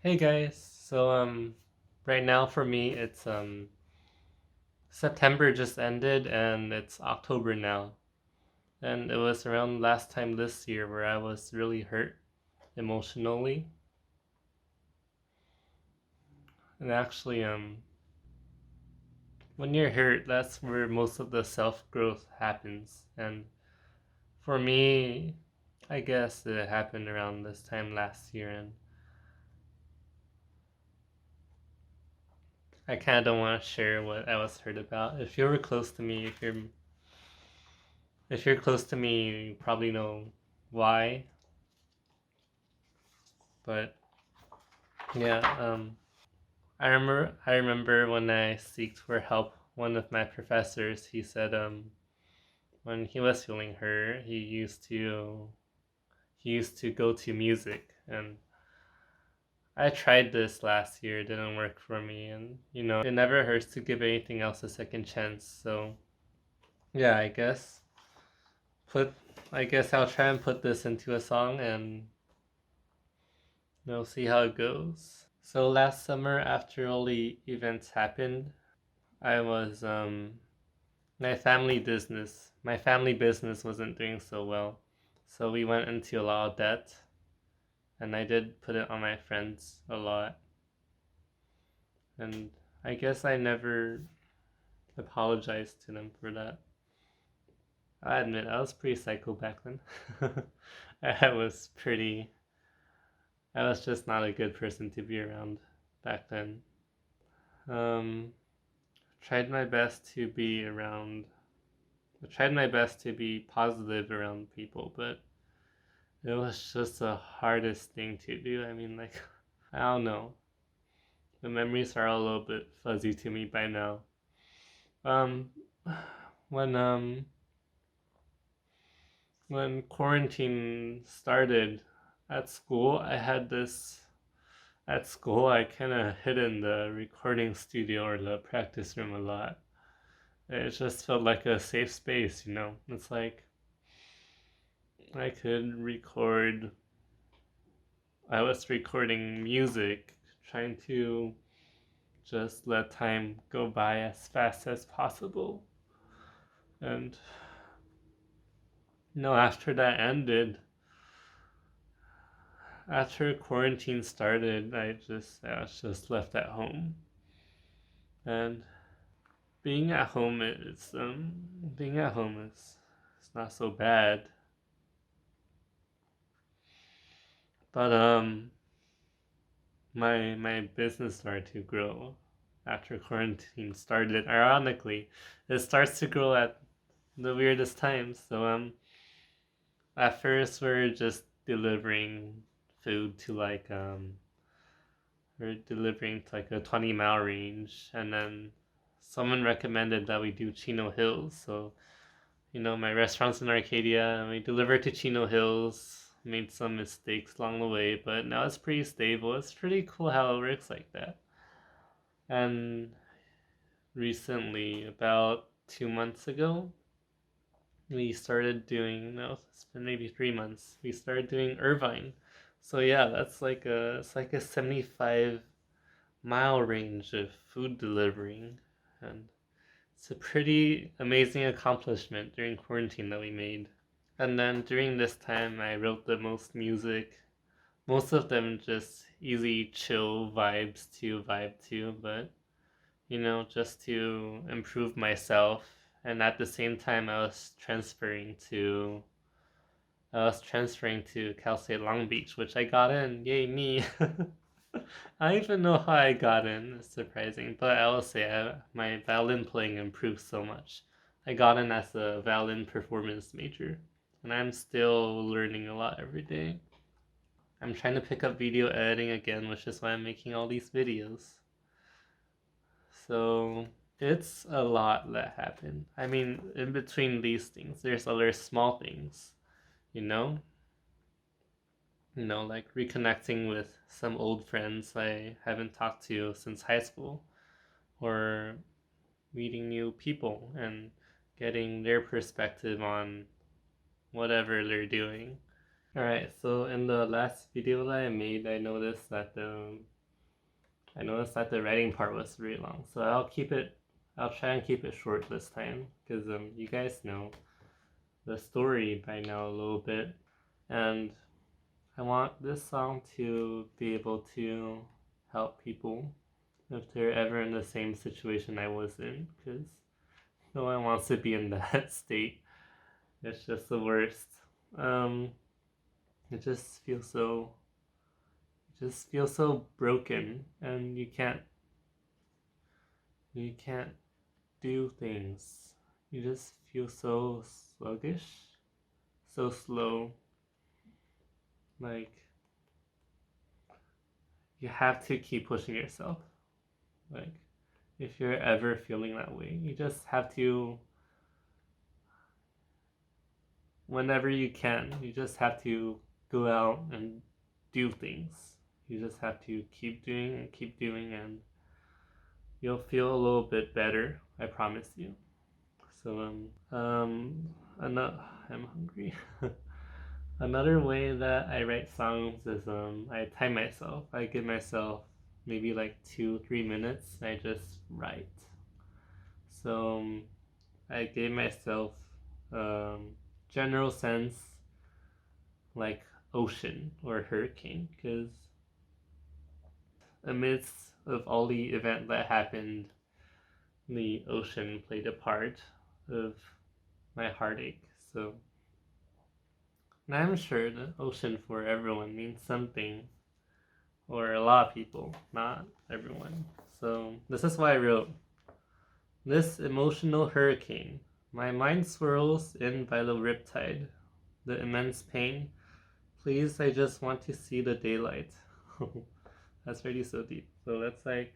Hey guys. Right now for me it's September just ended and it's October now. And it was around last time this year where I was really hurt emotionally. And actually, when you're hurt, that's where most of the self-growth happens. And for me, I guess it happened around this time last year, and I kind of don't want to share what I was hurt about. If you were close to me, if you're close to me, you probably know why. But yeah, I remember when I seeked for help. One of my professors, he said, when he was feeling hurt, he used to go to music, and I tried this last year. It didn't work for me, and it never hurts to give anything else a second chance. So yeah, put I guess I'll try and put this into a song and see how it goes. So last summer, after all the events happened, I was my family business wasn't doing so well, so we went into a lot of debt, and I did put it on my friends a lot, and I guess I never apologized to them for that. I admit I was pretty psycho back then. I was pretty. I was just not a good person to be around back then. Um, tried my best to be around I tried my best to be positive around people, but it was just the hardest thing to do. I mean, like, I don't know. The memories are a little bit fuzzy to me by now. Um, when um when quarantine started at school, I kind of hid in the recording studio or the practice room a lot. It just felt like a safe space. It's like I could record I was recording music, trying to just let time go by as fast as possible. And after that ended, after quarantine started, I was just left at home. And being at home is it's not so bad. But my business started to grow after quarantine started. Ironically, it starts to grow at the weirdest times. So at first we're just delivering food to we're delivering to like a 20-mile range, and then someone recommended that we do Chino Hills. So my restaurant's in Arcadia, and we delivered to Chino Hills. Made some mistakes along the way, but now it's pretty stable. It's pretty cool how it works like that. And recently, about 2 months ago, we started doing no, it's been maybe 3 months. We started doing Irvine. So yeah, it's like a 75-mile range of food delivering, and it's a pretty amazing accomplishment during quarantine that we made. And then during this time, I wrote the most music. Most of them just easy, chill vibes to vibe to, but just to improve myself. And at the same time, I was transferring to Cal State Long Beach, which I got in. Yay, me. I don't even know how I got in. It's surprising. But I will say my violin playing improved so much. I got in as a violin performance major. And I'm still learning a lot every day. I'm trying to pick up video editing again, which is why I'm making all these videos. So it's a lot that happened. I mean, in between these things, there's other small things, you know? Like reconnecting with some old friends I haven't talked to since high school, or meeting new people and getting their perspective on whatever they're doing. Alright, so in the last video that I made, I noticed that the writing part was very long. So I'll try and keep it short this time, because you guys know the story by now a little bit, and I want this song to be able to help people if they're ever in the same situation I was in, because no one wants to be in that state. It's just the worst. It just feels so broken, and you can't do things. You just feel so sluggish, so slow. Like you have to keep pushing yourself. Like if you're ever feeling that way, you just have to, whenever you can, you just have to go out and do things. You just have to keep doing, and you'll feel a little bit better. I promise you. So I'm hungry. Another way that I write songs is I time myself. I give myself maybe like 2-3 minutes. I just write. So I gave myself general sense like ocean or hurricane, because amidst of all the event that happened, the ocean played a part of my heartache. So I'm sure the ocean for everyone means something, or a lot of people, not everyone. So this is why I wrote, this emotional hurricane, my mind swirls in by the riptide, the immense pain. Please, I just want to see the daylight. That's already so deep. So that's like,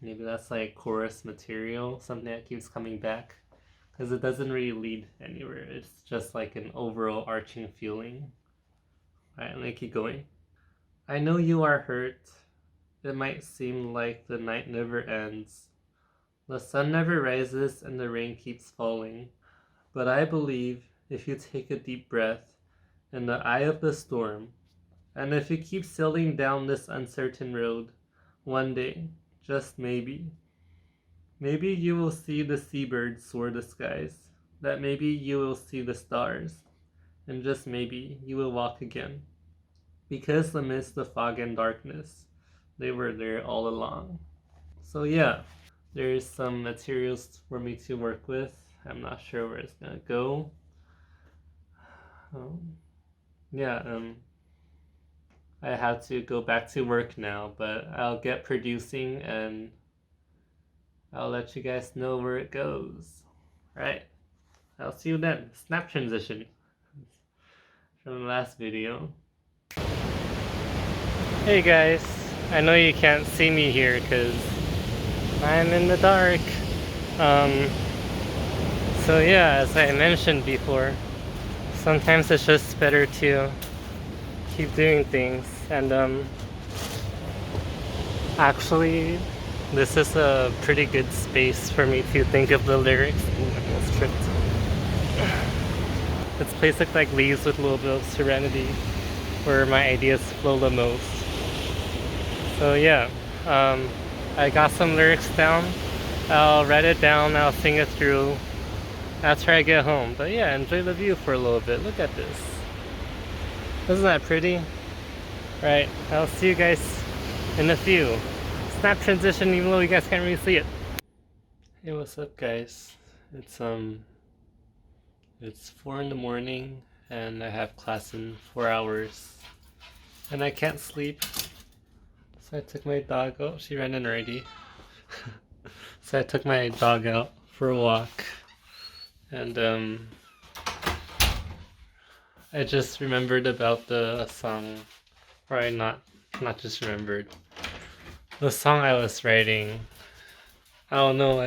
maybe that's like chorus material, something that keeps coming back, because it doesn't really lead anywhere. It's just like an overall arching feeling. Alright, let me keep going. I know you are hurt. It might seem like the night never ends. The sun never rises and the rain keeps falling. But I believe if you take a deep breath in the eye of the storm, and if you keep sailing down this uncertain road, one day, just maybe you will see the seabirds soar the skies, that maybe you will see the stars, and just maybe you will walk again. Because amidst the fog and darkness, they were there all along. So yeah, there's some materials for me to work with. I'm not sure where it's gonna go. Yeah, I have to go back to work now, but I'll get producing and I'll let you guys know where it goes. Right, I'll see you then. Snap transition from the last video. Hey guys, I know you can't see me here because I'm in the dark. So yeah, as I mentioned before, sometimes it's just better to keep doing things, and actually this is a pretty good space for me to think of the lyrics. This place looks like leaves with a little bit of serenity, where my ideas flow the most. So yeah, I got some lyrics down. I'll write it down, I'll sing it through after I get home. But yeah, enjoy the view for a little bit. Look at this. Isn't that pretty? Right, I'll see you guys in a few. Snap transition, even though you guys can't really see it. Hey, what's up guys? It's 4 in the morning and I have class in 4 hours. And I can't sleep. So I took my dog out. She ran in already. So I took my dog out for a walk. And I just remembered about the song. Or not just remembered. The song I was writing. I don't know,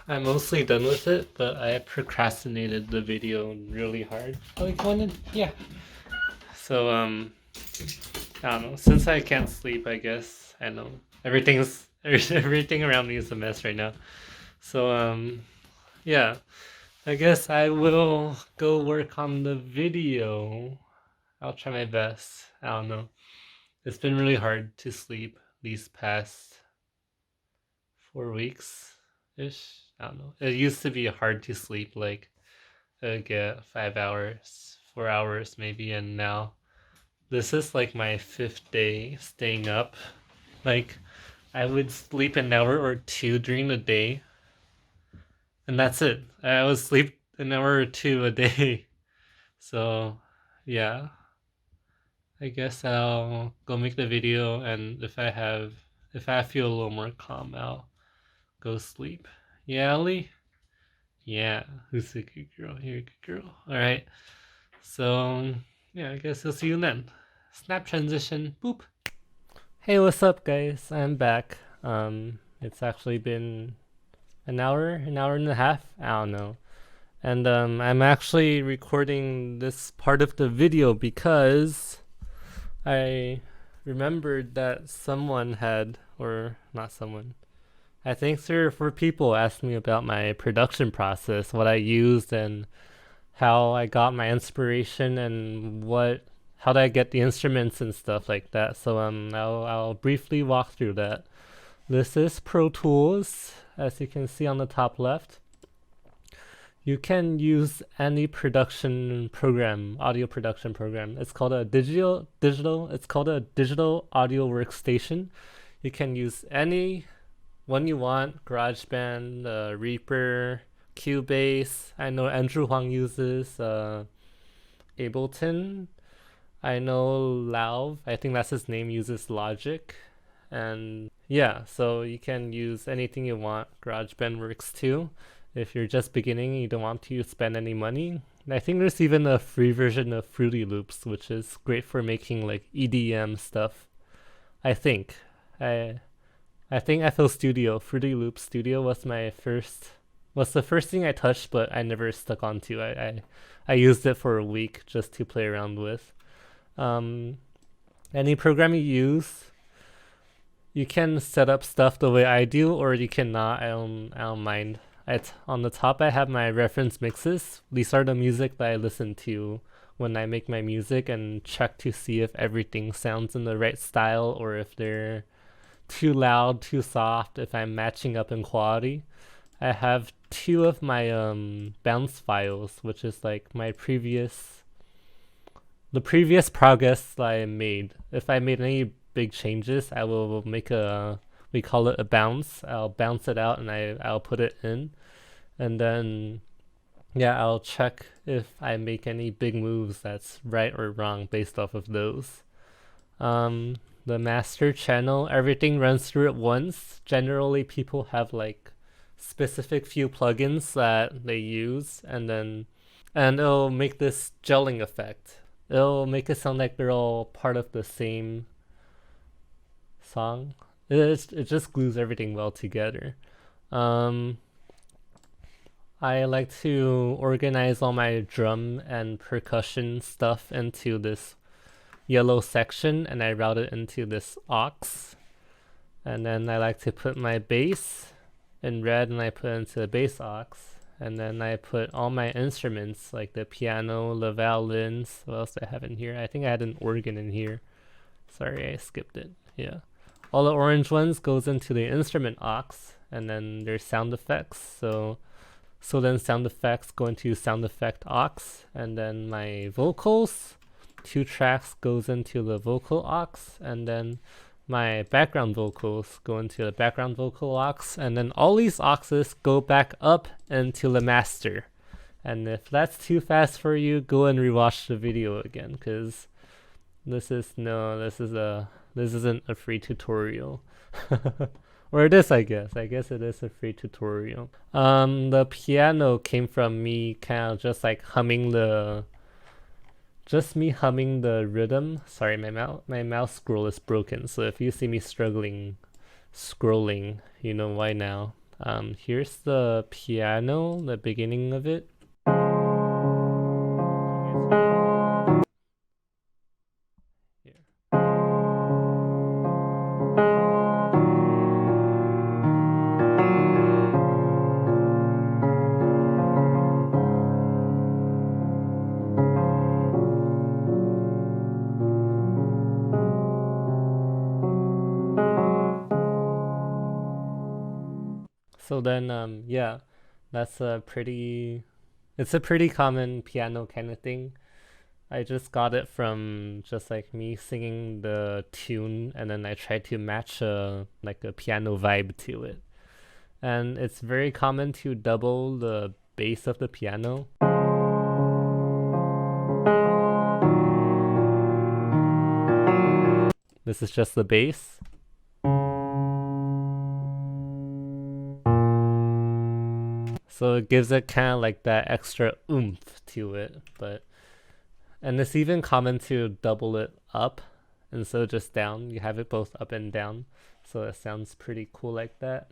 I'm mostly done with it, but I procrastinated the video really hard. Oh, you going in? Yeah. So, I don't know. Since I can't sleep, I guess. I know. Everything around me is a mess right now. So, yeah. I guess I will go work on the video. I'll try my best. I don't know. It's been really hard to sleep these past 4 weeks ish. I don't know. It used to be hard to sleep, like get 5 hours, 4 hours maybe, and now this is like my fifth day staying up. Like I would sleep an hour or two during the day, and that's it. I would sleep an hour or two a day. So yeah, I guess I'll go make the video, and if I feel a little more calm, I'll go sleep. Yeah, Ellie? Yeah, who's a good girl? You're a good girl. Alright. So yeah, I guess I'll see you then. Snap transition. Boop. Hey, what's up guys? I'm back. It's actually been an hour and a half. I don't know. And I'm actually recording this part of the video because I remembered that someone had, or not someone, I think 3 or 4 people asked me about my production process, what I used, and how I got my inspiration, and how did I get the instruments and stuff like that. So I'll briefly walk through that. This is Pro Tools, as you can see on the top left. You can use any production program, audio production program. It's called a digital. It's called a digital audio workstation. You can use any one you want. GarageBand, Reaper, Cubase. I know Andrew Huang uses Ableton. I know Lauv, I think that's his name, uses Logic. And yeah, so you can use anything you want. GarageBand works too. If you're just beginning and you don't want to spend any money. I think there's even a free version of Fruity Loops, which is great for making like EDM stuff. I think. I think FL Studio, Fruity Loops Studio was the first thing I touched, but I never stuck onto. I used it for a week just to play around with. Any program you use, you can set up stuff the way I do, or you cannot. I don't mind. On the top, I have my reference mixes. These are the music that I listen to when I make my music and check to see if everything sounds in the right style or if they're too loud, too soft, if I'm matching up in quality. I have 2 of my bounce files, which is like the previous progress I made. If I made any big changes, I will make we call it a bounce. I'll bounce it out and I'll put it in. And then, yeah, I'll check if I make any big moves that's right or wrong based off of those. The master channel, everything runs through it once. Generally, people have like specific few plugins that they use, and it'll make this gelling effect. It'll make it sound like they're all part of the same song. It just glues everything well together. I like to organize all my drum and percussion stuff into this yellow section, and I route it into this aux. And then I like to put my bass in red, and I put it into the bass aux. And then I put all my instruments, like the piano, the violins. What else do I have in here? I think I had an organ in here. Sorry, I skipped it. Yeah. All the orange ones goes into the instrument aux, and then there's sound effects. So then sound effects go into sound effect aux, and then my vocals, 2 tracks goes into the vocal aux, and then my background vocals go into the background vocal aux, and then all these auxes go back up into the master. And if that's too fast for you, go and rewatch the video again, because this isn't a free tutorial. Or it is, I guess. I guess it is a free tutorial. The piano came from me kind of just like humming the rhythm. Sorry, my mouse scroll is broken, so if you see me struggling scrolling, you know why now. Here's the piano, the beginning of it. So then, yeah, that's it's a pretty common piano kind of thing. I just got it from just like me singing the tune, and then I tried to match like a piano vibe to it. And it's very common to double the bass of the piano. This is just the bass. So it gives it kind of like that extra oomph to it, and it's even common to double it up instead of just down. You have it both up and down, so it sounds pretty cool like that.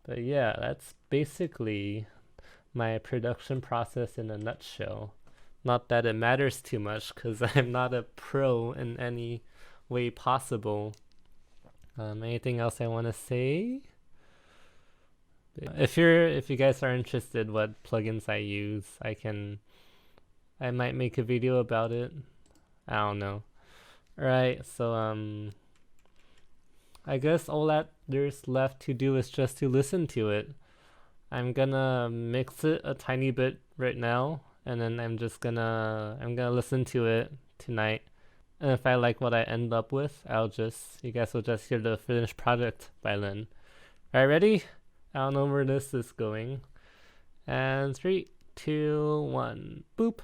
But yeah, that's basically my production process in a nutshell. Not that it matters too much, because I'm not a pro in any way possible. Anything else I want to say? If you guys are interested what plugins I use, I might make a video about it. I don't know. Alright, so I guess all that there's left to do is just to listen to it. I'm gonna mix it a tiny bit right now, and then I'm gonna listen to it tonight. And if I like what I end up with, you guys will just hear the finished product by then. Alright, ready? I don't know where this is going. And 3, 2, 1, boop.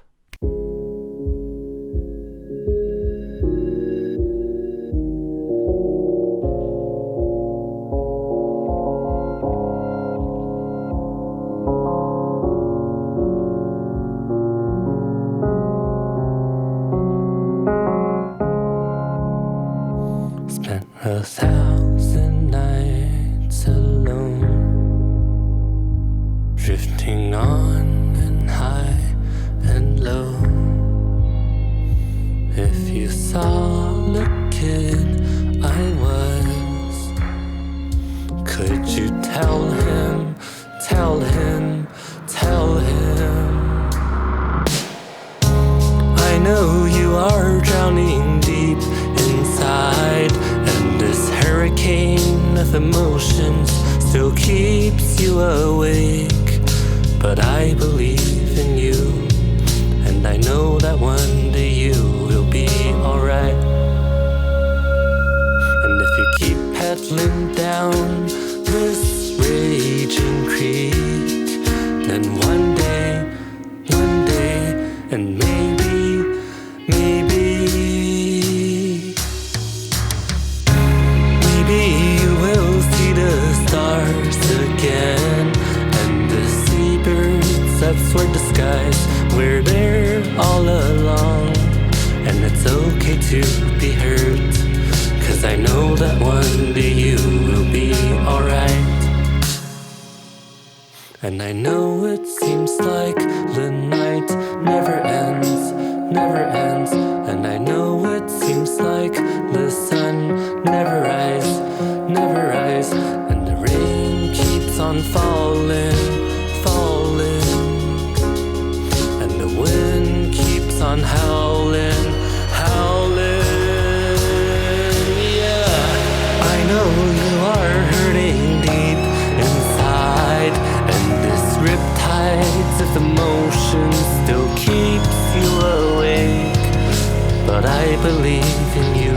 Spent 1,000 nights alone, drifting on and high and low. If you saw the kid I was, could you tell him, tell him, tell him? I know you are drowning deep inside, and this hurricane of emotions still keeps you awake. But I believe in you, and I know that one day you will be alright. And if you keep pedaling down this raging creek, then one day, and maybe you will see the stars again, and the seabirds that soar the skies were there all along. And it's okay to be hurt, 'cause I know that one day you will be alright. And I know it seems like the night never ends, and I know it seems like the sun never rises, and the rain keeps on falling, and the wind keeps on howling. Yeah, I know you are hurting deep inside, and this riptides of emotion still keeps you awake. But I believe in you,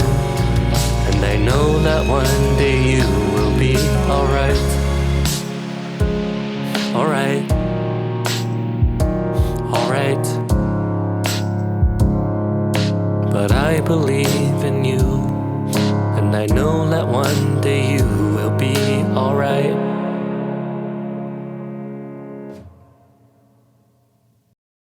and I know that one day you will be alright. Alright. But I believe in you, and I know that one day you will be alright.